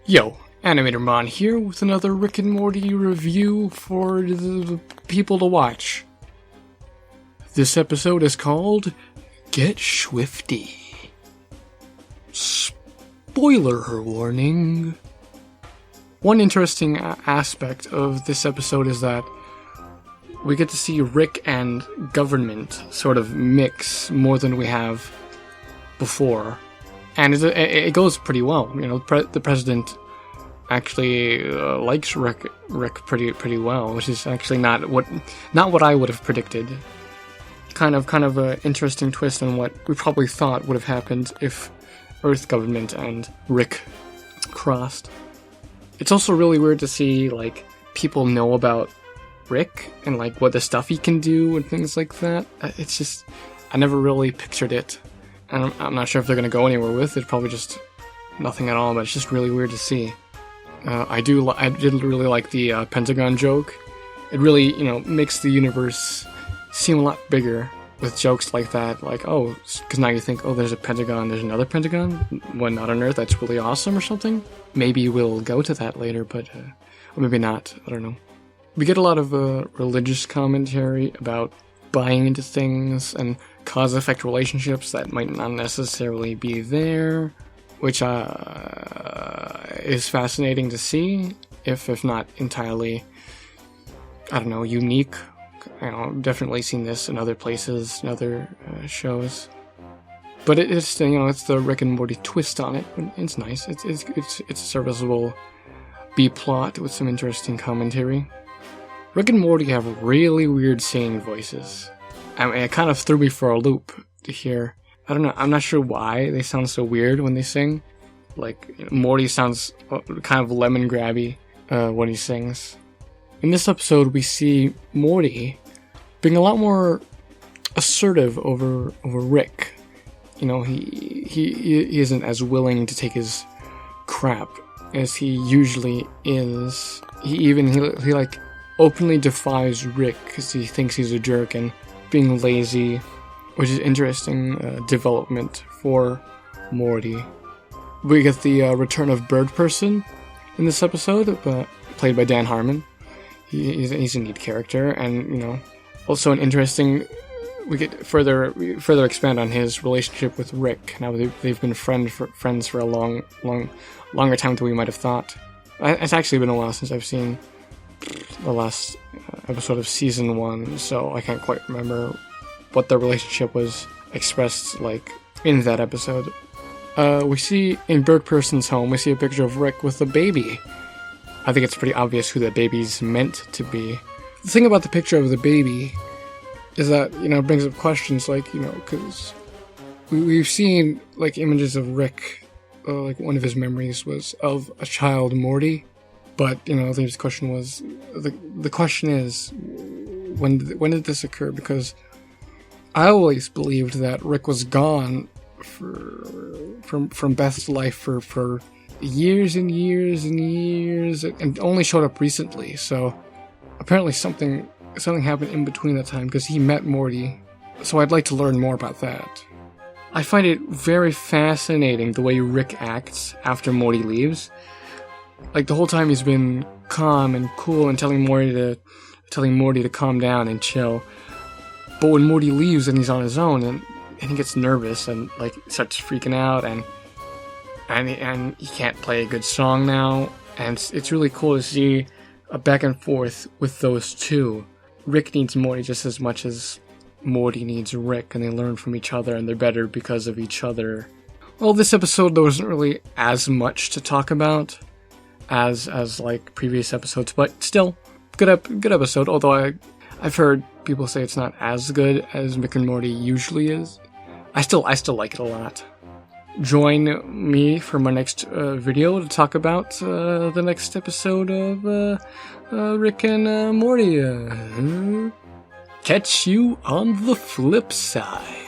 Yo, Animator Mon here with another Rick and Morty review for the people to watch. This episode is called Get Schwifty. Spoiler warning. One interesting aspect of this episode is that we get to see Rick and government sort of mix more than we have before. And it goes pretty well. You know, the president actually likes Rick pretty well, which is actually not what I would have predicted. Kind of an interesting twist on what we probably thought would have happened if Earth government and Rick crossed. It's also really weird to see like people know about Rick and like what the stuff he can do and things like that. It's just I never really pictured it. And I'm not sure if they're going to go anywhere with it. Probably just nothing at all, but it's just really weird to see. I did really like the Pentagon joke. It really, makes the universe seem a lot bigger with jokes like that. Like, oh, because now you think, oh, there's a Pentagon, there's another Pentagon, one not on Earth, that's really awesome or something. Maybe we'll go to that later, but, or maybe not, I don't know. We get a lot of religious commentary about buying into things and cause-effect relationships that might not necessarily be there, which is fascinating to see, if not entirely, I don't know, unique. I've definitely seen this in other places, in other shows. But it's it's the Rick and Morty twist on it. It's nice. It's a serviceable B-plot with some interesting commentary. Rick and Morty have really weird singing voices. I mean, it kind of threw me for a loop to hear. I don't know, I'm not sure why they sound so weird when they sing. Like, Morty sounds kind of lemon-grabby when he sings. In this episode, we see Morty being a lot more assertive over Rick. He isn't as willing to take his crap as he usually is. He like openly defies Rick because he thinks he's a jerk and being lazy, which is interesting development for Morty. We get the return of Bird Person in this episode, played by Dan Harmon. He's a neat character, and also an interesting. We get further expand on his relationship with Rick. Now they've been friends for a longer time than we might have thought. It's actually been a while since I've seen the last episode of season 1, so I can't quite remember what the relationship was expressed like in that episode. We see in Bird Person's home, we see a picture of Rick with a baby. I think it's pretty obvious who the baby's meant to be. The thing about the picture of the baby is that, it brings up questions like, because we've seen like images of Rick, like one of his memories was of a child Morty. But, the question was, the question is, when did this occur? Because I always believed that Rick was gone from Beth's life for years and years and years, and only showed up recently. So apparently something happened in between that time, because he met Morty. So I'd like to learn more about that. I find it very fascinating the way Rick acts after Morty leaves. Like, the whole time he's been calm and cool and telling Morty to calm down and chill. But when Morty leaves and he's on his own, and he gets nervous and like starts freaking out, and he can't play a good song now. And it's really cool to see a back and forth with those two. Rick needs Morty just as much as Morty needs Rick, and they learn from each other, and they're better because of each other. Well, this episode there wasn't really as much to talk about as like previous episodes, but still good episode. Although I've heard people say it's not as good as Rick and Morty usually is. I still like it a lot. Join me for my next video to talk about the next episode of Rick and Morty. Catch you on the flip side.